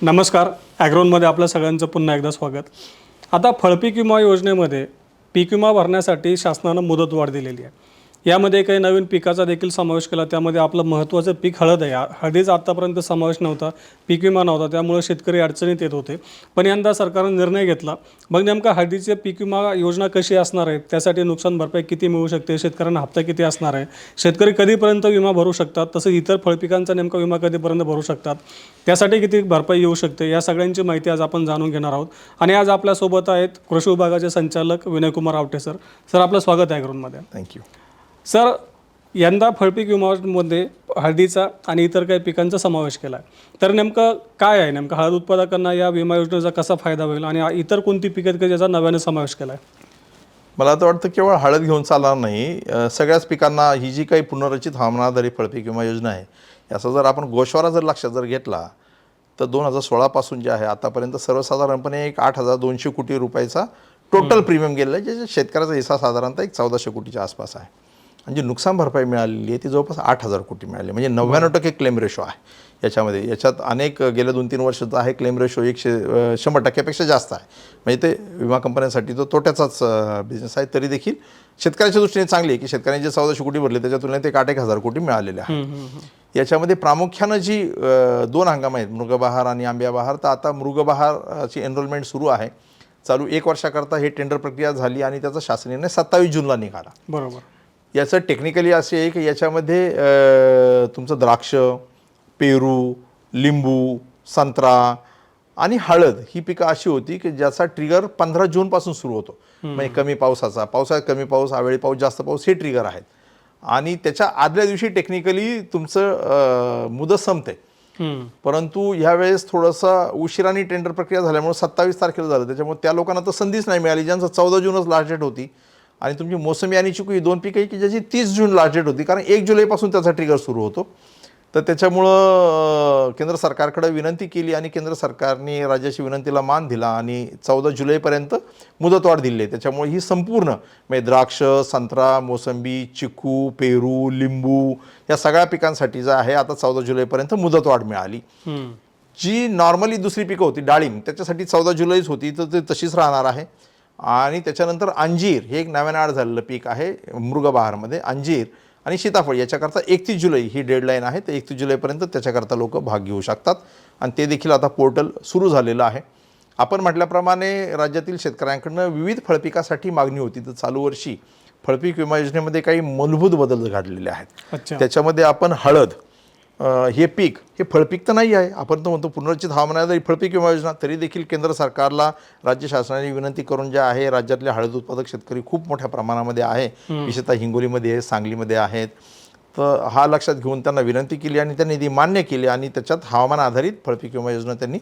नमस्कार. ॲग्रोनमध्ये आपल्या सगळ्यांचं पुन्हा एकदा स्वागत. आता फळपीक विमा योजनेमध्ये पीक विमा भरण्यासाठी शासनानं मुदतवाढ दिलेली आहे. यामध्ये काही नवीन पिकाचा देखील समावेश केला. त्यामध्ये आपलं महत्त्वाचं पीक हळद आहे. हळदीचा आत्तापर्यंत समावेश नव्हता, पीक विमा नव्हता, त्यामुळे शेतकरी अडचणीत येत होते. पण यंदा सरकारने निर्णय घेतला. मग नेमका हळदीचे पीक विमा योजना कशी असणार आहे, त्यासाठी नुकसान भरपाई किती मिळू शकते, शेतकऱ्यांना हप्ता किती असणार आहे, शेतकरी कधीपर्यंत विमा भरू शकतात, तसंच इतर फळपिकांचा नेमका विमा कधीपर्यंत भरू शकतात, त्यासाठी किती भरपाई येऊ शकते, या सगळ्यांची माहिती आज आपण जाणून घेणार आहोत. आणि आज आपल्यासोबत आहेत कृषी विभागाचे संचालक विनयकुमार आवटे सर. सर, आपलं स्वागत आहे ॲग्रोनमध्ये. थँक्यू. सर, यंदा फळपीक विम्यामध्ये हळदीचा आणि इतर काही पिकांचा समावेश केला आहे. तर नेमकं काय आहे, नेमकं हळद उत्पादकांना या विमा योजनेचा कसा फायदा होईल आणि इतर कोणती पिकं आहेत की ज्याचा नव्याने समावेश केला आहे? मला तर वाटतं केवळ हळद घेऊन चालणार नाही, सगळ्याच पिकांना ही जी काही पुनर्रचित हवामानाधारित फळपीक विमा योजना आहे, याचा जर आपण गोषवारा जर लक्षात जर घेतला तर 2016 पासून जे आहे आतापर्यंत सर्वसाधारणपणे एक 8,200 कोटी रुपयाचा टोटल प्रीमियम गेलेला आहे, ज्याच्या शेतकऱ्याचा हिस्सा साधारणतः एक 1400 कोटीच्या आसपास आहे. आणि जी नुकसान भरपाई मिळालेली आहे ती जवळपास 8,000 कोटी मिळाली, म्हणजे 99% क्लेम रेशो आहे याच्यामध्ये. याच्यात अनेक गेल्या 2-3 वर्षाचा आहे क्लेम रेशो 100% जास्त आहे. म्हणजे ते विमा कंपन्यांसाठी तो तोट्याचाच बिझनेस आहे. तरी देखील शेतकऱ्याच्या दृष्टीने चांगली आहे की शेतकऱ्यांनी जे 1400 कोटी भरले त्याच्या तुलनेत एक 8,000 कोटी मिळालेले आहेत. याच्यामध्ये प्रामुख्यानं जी 2 हंगाम आहेत, मृगबहार आणि आंब्या बहार, तर आता मृगबहारची एनरोलमेंट सुरू आहे. चालू 1 वर्षाकरता हे टेंडर प्रक्रिया झाली आणि त्याचा शासन निर्णय 27 जूनला निघाला. बरोबर. याचं टेक्निकली असे आहे की याच्यामध्ये तुमचं द्राक्ष, पेरू, लिंबू, संत्रा आणि हळद ही पिकं अशी होती की ज्याचा ट्रिगर 15 जूनपासून सुरू होतो. म्हणजे कमी पावसाचा, पावसाळ्यात कमी पाऊस, अवेळी पाऊस, जास्त पाऊस, हे ट्रिगर आहेत. आणि त्याच्या आदल्या दिवशी टेक्निकली तुमचं मुदत संपते. परंतु ह्यावेळेस थोडंसं उशिराने टेंडर प्रक्रिया झाल्यामुळे 27 तारखेला झालं. त्याच्यामुळे त्या लोकांना तर संधीच नाही मिळाली ज्यांचं 14 जूनच लास्ट डेट होती. आणि तुमची मोसंबी आणि चिकू ही 2 पिकं आहे की ज्याची 30 जून लास्ट डेट होती, कारण 1 जुलैपासून त्याचा ट्रिगर सुरू होतो. तर त्याच्यामुळं केंद्र सरकारकडे विनंती केली आणि केंद्र सरकारने राज्याच्या विनंतीला मान दिला आणि 14 जुलैपर्यंत मुदतवाढ दिली आहे. त्याच्यामुळे ही संपूर्ण म्हणजे द्राक्ष, संत्रा, मोसंबी, चिकू, पेरू, लिंबू या सगळ्या पिकांसाठी जे आहे आता 14 जुलैपर्यंत मुदतवाढ मिळाली. जी नॉर्मली दुसरी पिकं होती, डाळिंब, त्याच्यासाठी 14 जुलैच होती, तर ते तशीच राहणार आहे. आणि त्याच्यानंतर अंजीर हे एक नव्यानं ॲड झालेलं पीक आहे मृगबहारमध्ये. अंजीर आणि सीताफळ याच्याकरता 31 जुलै ही डेडलाईन आहे. तर 31 जुलैपर्यंत त्याच्याकरता लोक भाग घेऊ शकतात आणि ते देखील आता पोर्टल सुरू झालेलं आहे. आपण म्हटल्याप्रमाणे राज्यातील शेतकऱ्यांकडनं विविध फळपिकासाठी मागणी होती. तर चालू वर्षी फळपीक विमा योजनेमध्ये काही मूलभूत बदल घडलेले आहेत. त्याच्यामध्ये आपण हळद हे पीक हे फळपीक तर नाही आहे, आपण तो म्हणतो पुनर्रचित हवामानाधारित फळपीक विमा योजना. तरी देखील केंद्र सरकारला राज्य शासनाने विनंती करून जे आहे, राज्यातले हळद उत्पादक शेतकरी खूप मोठ्या प्रमाणामध्ये आहे, विशेषतः हिंगोलीमध्ये आहे, सांगलीमध्ये आहेत. तर हा लक्षात घेऊन त्यांना विनंती केली आणि त्यांनी ती मान्य केली आणि त्याच्यात हवामान आधारित फळपीक विमा योजना त्यांनी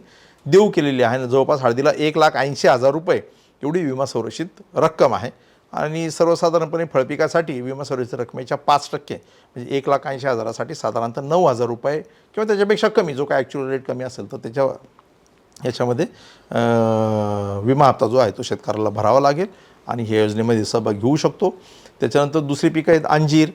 देऊ केलेली आहे. जवळपास हळदीला 1,80,000 रुपये एवढी विमा संरक्षित रक्कम आहे. आणि सर्वसाधारणपणे फळपिकासाठी विमा संरक्षित रकमेच्या 5% म्हणजे 1,80,000साठी साधारणतः 9,000 रुपये किंवा त्याच्यापेक्षा कमी, जो काय ॲक्च्युअल रेट कमी असेल तर याच्यामध्ये विमा हप्ता जो आहे तो शेतकऱ्याला भरावा लागेल आणि ह्या योजनेमध्ये सहभाग घेऊ शकतो. त्याच्यानंतर दुसरी पिकं आहेत अंजीर.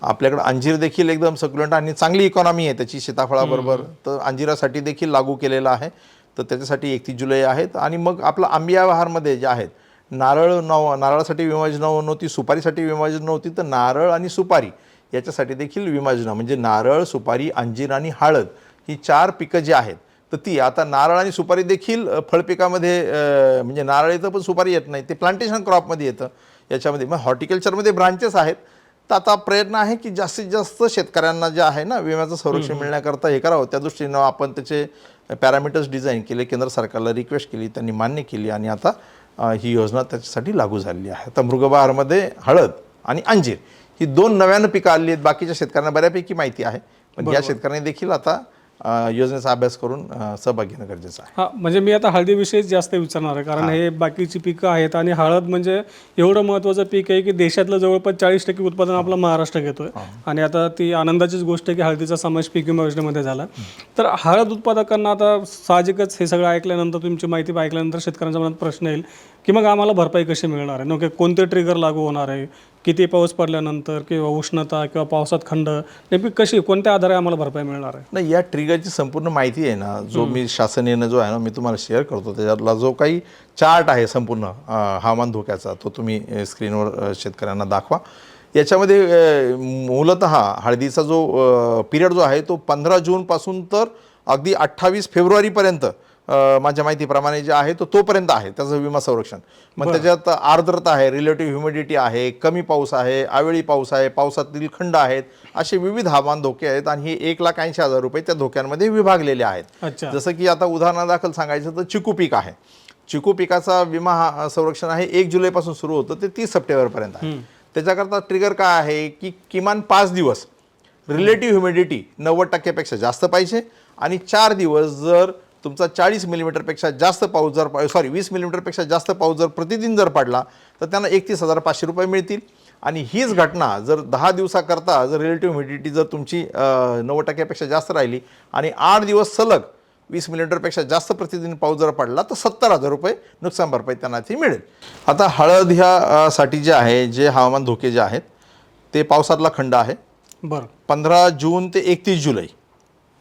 आपल्याकडे अंजीर देखील एकदम सक्युलंट आणि चांगली इकॉनॉमी आहे त्याची सीताफळाबरोबर, तर अंजिरासाठी देखील लागू केलेलं आहे. तर त्याच्यासाठी 31 जुलै आहेत. आणि मग आपलं आंबिया बहारमध्ये जे आहेत, नारळासाठी विमा योजना नव्हती, सुपारीसाठी विमा योजना नव्हती, तर नारळ आणि सुपारी याच्यासाठी देखील विमा योजना, म्हणजे नारळ, सुपारी, अंजीर आणि हळद ही 4 पिकं जी आहेत, तर ती आता नारळ आणि सुपारी देखील फळपिकामध्ये, म्हणजे नारळ येतं पण सुपारी येत नाही, ते प्लांटेशन क्रॉपमध्ये येतं. याच्यामध्ये मग हॉर्टिकल्चरमध्ये ब्रांचेस आहेत. तर आता प्रयत्न आहे की जास्तीत जास्त शेतकऱ्यांना जे आहे ना विम्याचं संरक्षण मिळण्याकरता हे करावं. त्या दृष्टीनं आपण त्याचे पॅरामीटर्स डिझाईन केले, केंद्र सरकारला रिक्वेस्ट केली, त्यांनी मान्य केली आणि आता ही योजना त्याच्यासाठी लागू झालेली आहे. आता मृगबहारमध्ये हळद आणि अंजीर ही 2 नव्यानं पिकं आली आहेत. बाकीच्या शेतकऱ्यांना बऱ्यापैकी माहिती आहे, पण या शेतकऱ्यांनी देखील आता योजनेचा अभ्यास करून सहभाग घेणं गरजेचं आहे. हां, म्हणजे मी आता हळदीविषयीच जास्त विचारणार आहे, कारण हे बाकीची पिकं आहेत आणि हळद म्हणजे एवढं महत्त्वाचं पीक आहे की देशातलं जवळपास 40% उत्पादन आपला महाराष्ट्र घेतोय. आणि आता ती आनंदाचीच गोष्ट आहे की हळदीचा समावेश पीक विमा योजनेमध्ये झाला. तर हळद उत्पादकांना आता साहजिकच हे सगळं ऐकल्यानंतर, तुमची माहिती ऐकल्यानंतर शेतकऱ्यांच्या मनात प्रश्न येईल की मग आम्हाला भरपाई कशी मिळणार आहे, नक्की कोणते ट्रिगर लागू होणार आहे, किती पाऊस पडल्यानंतर किंवा उष्णता किंवा पावसात खंड, नेमकी कशी कोणत्या आधारे आम्हाला भरपाई मिळणार आहे? नाही, या ट्रिगरची संपूर्ण माहिती आहे ना, जो मी शासनीय जो आहे ना, मी तुम्हाला शेअर करतो. त्याच्यातला जो काही चार्ट आहे संपूर्ण हवामान धोक्याचा, तो तुम्ही स्क्रीनवर शेतकऱ्यांना दाखवा. याच्यामध्ये मूलतः हळदीचा जो पिरियड जो आहे तो 15 जूनपासून तर अगदी 28 फेब्रुवारीपर्यंत माझ्या माहितीप्रमाणे जे आहे तोपर्यंत आहे त्याचं विमा संरक्षण. मग त्याच्यात आर्द्रता आहे, रिलेटिव्ह ह्युमिडिटी आहे, कमी पाऊस आहे, अवेळी पाऊस आहे, पावसातील खंड आहेत, असे विविध हवामान धोके आहेत आणि हे 1,80,000 रुपये त्या धोक्यांमध्ये विभागलेले आहेत. जसं की आता उदाहरणादाखल सांगायचं तर चिकू पीक आहे. चिकू पिकाचा विमा संरक्षण आहे 1 जुलैपासून सुरू होतं ते 30 सप्टेंबरपर्यंत आहे. त्याच्याकरता ट्रिगर काय आहे की किमान 5 दिवस रिलेटिव्ह ह्युमिडिटी 90% जास्त पाहिजे आणि 4 दिवस जर तुमचा 40 मिलीमीटरपेक्षा जास्त पाऊस जर 20 मिलीमीटरपेक्षा जास्त पाऊस जर प्रतिदिन जर पडला तर त्यांना 31,500 रुपये मिळतील. आणि हीच घटना जर 10 दिवसाकरता जर रिलेटिव्ह ह्युमिडिटी जर तुमची 90%पेक्षा जास्त राहिली आणि 8 दिवस सलग 20 मिलीमीटरपेक्षा जास्त प्रतिदिन पाऊस जर पडला तर 70,000 रुपये नुकसान भरपाई त्यांना ती मिळेल. आता हळद ह्यासाठी जे आहे, जे हवामान धोके जे आहेत ते पावसातला खंड आहे. 15 जून ते 31 जुलै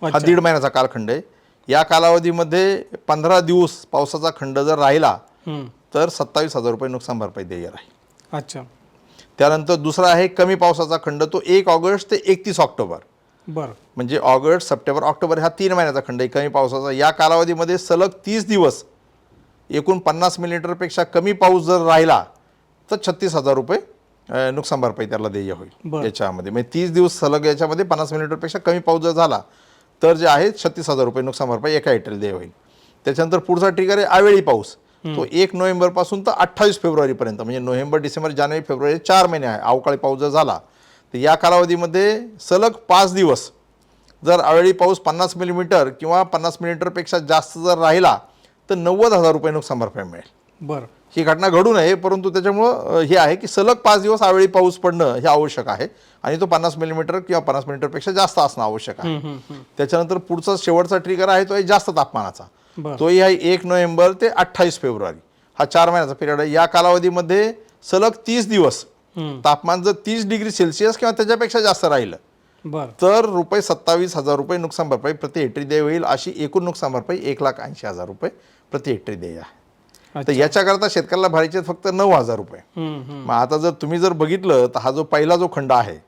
हा 1.5 महिन्याचा कालखंड आहे. या कालावधीमध्ये 15 दिवस पावसाचा खंड जर राहिला तर 27,000 रुपये नुकसान भरपाई देय राहील. अच्छा. त्यानंतर दुसरा आहे कमी पावसाचा खंड, तो 1 ऑगस्ट ते 31 ऑक्टोबर. म्हणजे ऑगस्ट, सप्टेंबर, ऑक्टोबर हा 3 महिन्याचा खंड आहे कमी पावसाचा. या कालावधीमध्ये सलग 30 दिवस एकूण 50 मिलीमीटरपेक्षा कमी पाऊस जर राहिला तर 36,000 रुपये नुकसान भरपाई त्याला देय होईल. याच्यामध्ये म्हणजे 30 दिवस सलग याच्यामध्ये 50 मिलीमीटरपेक्षा कमी पाऊस जर झाला तर जे आहे 36,000 रुपये नुकसान भरपाई एका हेक्टरला देय होईल. त्याच्यानंतर पुढचा ट्रिगर आहे अवेळी पाऊस. तो 1 नोव्हेंबरपासून तर 28 फेब्रुवारीपर्यंत म्हणजे नोव्हेंबर, डिसेंबर, जानेवारी, फेब्रुवारी 4 महिने आहे. अवकाळी पाऊस जर झाला तर या कालावधीमध्ये सलग 5 दिवस जर अवेळी पाऊस 50 मिलीमीटर किंवा 50 मिलीमीटरपेक्षा जास्त जर राहिला तर 90,000 रुपये नुकसान भरपाई मिळेल. ही घटना घडू नये परंतु त्याच्यामुळं हे आहे की सलग 5 दिवस अवेळी पाऊस पडणं हे आवश्यक आहे आणि तो 50 मिलीमीटर किंवा 50 मिलीमीटरपेक्षा जास्त असणं आवश्यक आहे. त्याच्यानंतर पुढचा शेवटचा ट्रिगर आहे तो आहे जास्त तापमानाचा. तोही आहे 1 नोव्हेंबर ते 28 फेब्रुवारी हा 4 महिन्याचा पिरियड आहे. या कालावधीमध्ये सलग 30 दिवस तापमान जर 30 डिग्री सेल्सिअस किंवा त्याच्यापेक्षा जास्त राहिलं तर रुपये 27,000 रुपये नुकसान भरपाई प्रति हेक्टरी देय होईल. अशी एकूण नुकसान भरपाई 1,80,000 रुपये प्रति हेक्टरी देय आहे. तर याच्याकरता शेतकऱ्याला भरायचे फक्त 9,000 रुपये. मग आता जर तुम्ही जर बघितलं तर हा जो पहिला जो खंड आहे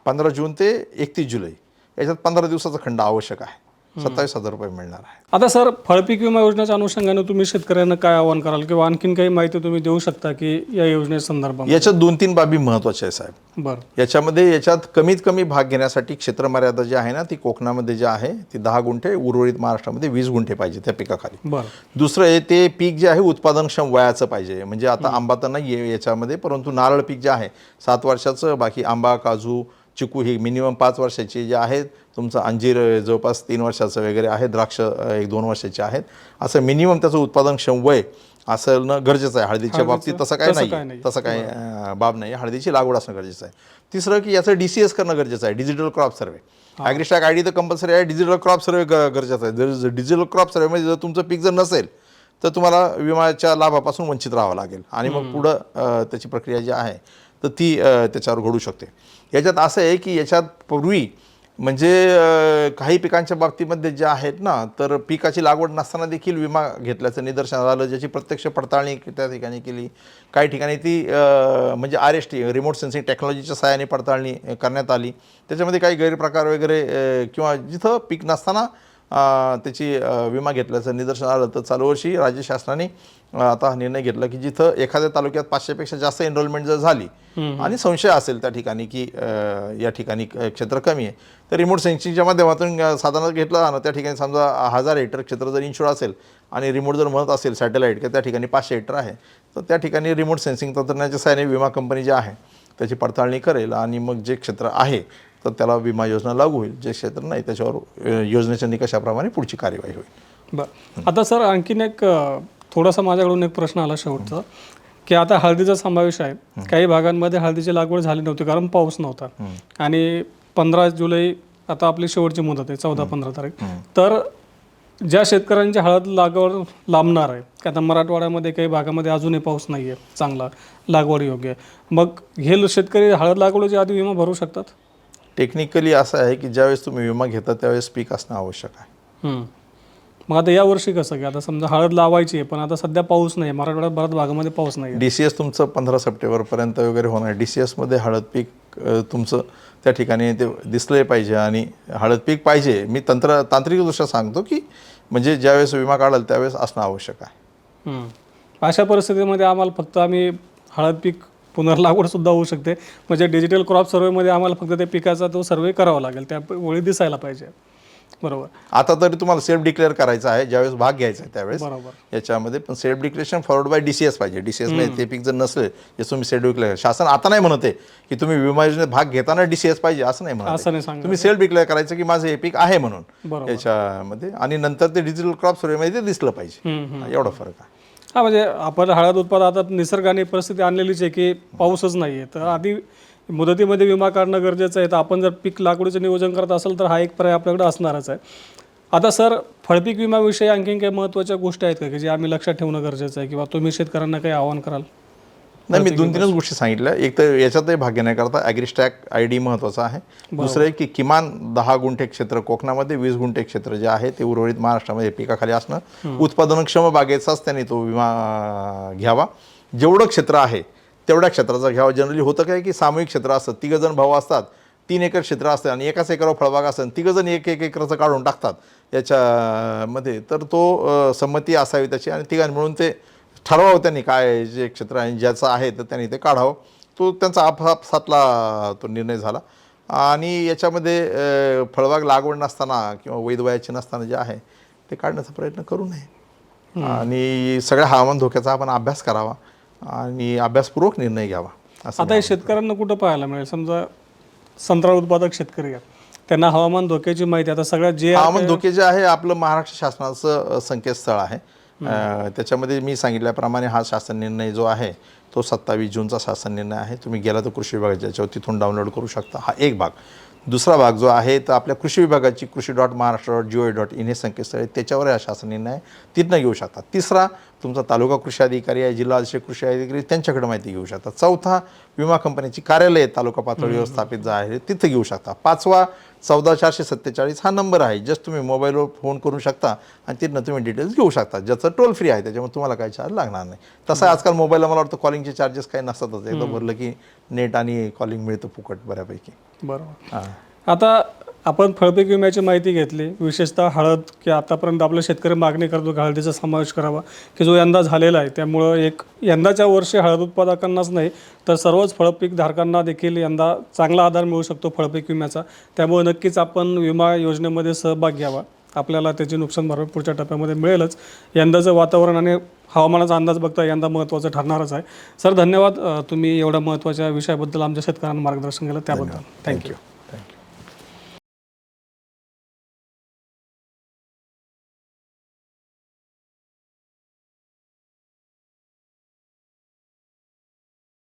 15 जून ते 31 जुलै याच्यात 15 दिवसाचा खंड आवश्यक आहे. 27,000 रुपये मिळणार आहे. आता सर, फळपीक विमा योजनेच्या अनुषंगाने तुम्ही शेतकऱ्यांना काय आवाहन कराल किंवा आणखीन काही माहिती तुम्ही देऊ शकता की या योजने संदर्भात? याच्यात 2-3 बाबी महत्त्वाच्या आहे साहेब. याच्यात कमीत कमी भाग घेण्यासाठी क्षेत्र मर्यादा जी आहे ना ती कोकणामध्ये जी आहे ती 10 गुंठे, उर्वरित महाराष्ट्रामध्ये 20 गुंठे पाहिजे त्या पिकाखाली. दुसरं आहे ते पीक जे आहे उत्पादनक्षम वयाचं पाहिजे. म्हणजे आता आंबा तर नाही आहे याच्यामध्ये परंतु नारळ पीक जे आहे 7 वर्षाचं, बाकी आंबा, काजू, चिकू ही मिनिमम 5 वर्षाची जे आहेत, तुमचं अंजीर जवळपास 3 वर्षाचं वगैरे आहे, द्राक्ष 1-2 वर्षाचे आहेत. असं मिनिमम त्याचं उत्पादनक्षम वय असणं गरजेचं आहे. हळदीच्या बाबतीत तसं काय नाही, तसं काय बाब नाही. हळदीची लागवड असणं गरजेचं आहे. तिसरं की याचं DCS करणं गरजेचं आहे, digital crop survey. AgriStack ID तर कंपल्सरी आहे, डिजिटल क्रॉप सर्वे गरजेचं आहे. जर डिजिटल क्रॉप सर्वेमध्ये जर तुमचं पीक जर नसेल तर तुम्हाला विम्याच्या लाभापासून वंचित राहावं लागेल आणि मग पुढं त्याची प्रक्रिया जी आहे तर ती त्याच्यावर घडू शकते. याच्यात असं आहे की याच्यात पूर्वी म्हणजे काही पिकांच्या बाबतीमध्ये जे आहेत ना तर पिकाची लागवड नसताना देखील विमा घेतल्याचं निदर्शनास आलं, ज्याची प्रत्यक्ष पडताळणी त्या ठिकाणी केली. काही ठिकाणी ती म्हणजे RST रिमोट सेन्सिंग टेक्नॉलॉजीच्या सहाय्याने पडताळणी करण्यात आली. त्याच्यामध्ये काही गैरप्रकार वगैरे किंवा जिथं पीक नसताना त्याची विमा घेतल्याचं निदर्शन आलं तर चालू वर्षी राज्य शासनाने आता निर्णय घेतला की जिथं एखाद्या तालुक्यात 500पेक्षा जास्त एनरोलमेंट जर झाली आणि संशय असेल त्या ठिकाणी की या ठिकाणी क्षेत्र कमी आहे तर रिमोट सेन्सिंगच्या माध्यमातून साधारण घेतला ना त्या ठिकाणी समजा 1000 हेक्टर क्षेत्र जर इन्शुअर असेल आणि रिमोट जर म्हणत असेल सॅटेलाईट की त्या ठिकाणी 500 हेक्टर आहे तर त्या ठिकाणी रिमोट सेन्सिंग तंत्रज्ञानाच्या सहाय्याने विमा कंपनी जी आहे त्याची पडताळणी करेल आणि मग जे क्षेत्र आहे तर त्याला विमा योजना लागू होईल. जे क्षेत्र नाही त्याच्यावर योजनेच्या निकषाप्रमाणे पुढची कार्यवाही होईल. बरं. आता सर आणखीन एक थोडासा माझ्याकडून एक प्रश्न आला शेवटचा की आता हळदीचा समावेश आहे. काही भागांमध्ये हळदीची लागवड झाली नव्हती कारण पाऊस नव्हता आणि 15 जुलै आता आपली शेवटची मुदत आहे 14-15 तारीख. तर ज्या शेतकऱ्यांची हळद लागवड लांबणार आहे की आता मराठवाड्यामध्ये काही भागामध्ये अजूनही पाऊस नाही आहे चांगला लागवड योग्य आहे, मग हे शेतकरी हळद लागवडीच्या आधी विमा भरू शकतात? टेक्निकली असं आहे की ज्यावेळेस तुम्ही विमा घेता त्यावेळेस पीक असणं आवश्यक आहे. मग आता यावर्षी कसं की आता समजा हळद लावायची आहे पण आता सध्या पाऊस नाही, मराठवाड्यात बऱ्याच भागामध्ये पाऊस नाही आहे. DCS तुमचं 15 सप्टेंबरपर्यंत वगैरे होणार. DCSमध्ये हळद पीक तुमचं त्या ठिकाणी ते दिसलं पाहिजे आणि हळद पीक पाहिजे. मी तांत्रिकदृष्ट्या सांगतो की म्हणजे ज्यावेळेस विमा काढाल त्यावेळेस असणं आवश्यक आहे. अशा परिस्थितीमध्ये आम्हाला फक्त आम्ही हळद पीक पुनर्लागवडसुद्धा होऊ शकते, म्हणजे डिजिटल क्रॉप सर्वेमध्ये आम्हाला फक्त त्या पिकाचा तो सर्वे करावा लागेल, त्या वेळी दिसायला पाहिजे. बरोबर. आता तरी तुम्हाला सेल्फ डिक्लेअर करायचं आहे ज्यावेळेस भाग घ्यायचा आहे त्यावेळेस बरोबर याच्यामध्ये, पण self declaration forward bye DCS पाहिजे. DCS मध्ये ते पीक जर नसले जे तुम्ही सेल्फ डिक्लेअर, शासन आता नाही म्हणत आहे की तुम्ही विमा योजनेत भाग घेताना DCS पाहिजे असं नाही म्हणत असं आहे. नाही सांगा तुम्ही सेल्फ डिक्लेअर करायचं की माझं हे पीक आहे म्हणून बरोबर. याच्यामध्ये, आणि नंतर ते डिजिटल क्रॉप सर्वेमध्ये ते दिसलं पाहिजे. एवढा फरक आहे. हा, म्हणजे आपण हळद उत्पादन आता निसर्गाने परिस्थिती आणलेलीच आहे की पाऊसच नाही आहे, तर आधी मुदतीमध्ये विमा काढणं गरजेचं आहे. तर आपण जर पीक लागवडीचं नियोजन करत असेल तर हा एक पर्याय आपल्याकडे असणारच आहे. आता सर, फळपीक विम्याविषयी आणखीन काही महत्त्वाच्या गोष्टी आहेत का की जे आम्ही लक्षात ठेवणं गरजेचं आहे किंवा तुम्ही शेतकऱ्यांना काही आव्हान कराल? नाही, मी 2-3च गोष्टी सांगितल्या. एक तर याच्यातही भाग घेण्याकरता ॲग्रिस्टॅक ID महत्त्वाचा आहे. दुसरं आहे की किमान 10 गुंठे क्षेत्र कोकणामध्ये, 20 गुंठे क्षेत्र जे आहे ते उर्वरित महाराष्ट्रामध्ये पिकाखाली असणं. उत्पादनक्षम बागेचाच त्यांनी तो विमा घ्यावा. जेवढं क्षेत्र आहे तेवढ्या क्षेत्राचा घ्यावा. जनरली होतं काय की सामूहिक क्षेत्र असतं, 3 जण भाऊ असतात, 3 एकर क्षेत्र असतं आणि एकाच एकरावर फळबाग असतं, 3 जण 1 एकराचं काढून टाकतात याच्यामध्ये. तर तो संमती असावी त्याची आणि 3 मिळून ते ठरवावं त्यांनी काय जे क्षेत्र आहे ज्याचं आहे तर त्यांनी ते काढावं. तो त्यांचा आपापसातला तो निर्णय झाला. आणि याच्यामध्ये फळबाग लागवड नसताना किंवा वैध वयाची नसताना जे आहे ते काढण्याचा प्रयत्न करू नये आणि सगळ्या हवामान धोक्याचा आपण अभ्यास करावा आणि अभ्यासपूर्वक निर्णय घ्यावा. आता हे शेतकऱ्यांना कुठं पाहायला मिळेल? समजा संत्रा उत्पादक शेतकरी आहेत, त्यांना हवामान धोक्याची माहिती, आता सगळ्यात जे हवामान धोके जे आहे आपलं महाराष्ट्र शासनाचं संकेतस्थळ आहे. त्याच्यामध्ये मी सांगितल्याप्रमाणे हा शासन निर्णय जो आहे तो 27 जूनचा शासन निर्णय आहे. तुम्ही गेला तर कृषी विभागाच्या याच्यावर तिथून डाउनलोड करू शकता. हा एक भाग. दुसरा भाग जो आहे तर आपल्या कृषी विभागाची कृषी.महाराष्ट्र.gov.in हे संकेतस्थळ आहे, त्याच्यावर हा शासन निर्णय आहे, तिथनं घेऊ शकता. तिसरा तुमचा तालुका कृषी अधिकारी आहे, जिल्हा अधीक्षक कृषी अधिकारी, त्यांच्याकडे माहिती घेऊ शकता. चौथा विमा कंपनीची कार्यालय तालुका पातळीवर स्थापित जे आहे तिथं घेऊ शकता. पाचवा 14 447 हा नंबर आहे, जस्ट तुम्ही मोबाईलवर फोन करू शकता आणि तिथनं तुम्ही डिटेल्स घेऊ शकता, ज्याचं टोल फ्री आहे, त्याच्यामुळे तुम्हाला काही चार्ज लागणार नाही. तसं आजकाल मोबाईलला मला वाटतं कॉलिंगचे चार्जेस काही नसतातच, एकदा भरलं की नेट आणि कॉलिंग मिळतं फुकट बऱ्यापैकी. बरोबर. आता आपण फळपीक विम्याची माहिती घेतली, विशेषतः हळद, की आतापर्यंत आपले शेतकरी मागणी करतो की हळदीचा समावेश करावा, की जो यंदा झालेला आहे. त्यामुळं एक यंदाच्या वर्षी हळद उत्पादकांनाच नाही तर सर्वच फळपीक धारकांना देखील यंदा चांगला आधार मिळू शकतो फळपीक विम्याचा. त्यामुळे नक्कीच आपण विमा योजनेमध्ये सहभाग घ्यावा, आपल्याला त्याची नुकसान भरपाई पुढच्या टप्प्यामध्ये मिळेलच. यंदाचं वातावरण आणि हवामानाचा अंदाज बघता यंदा महत्त्वाचं ठरणारच आहे. सर, धन्यवाद, तुम्ही एवढ्या महत्त्वाच्या विषयाबद्दल आमच्या शेतकऱ्यांना मार्गदर्शन केलं त्याबद्दल. थँक्यू.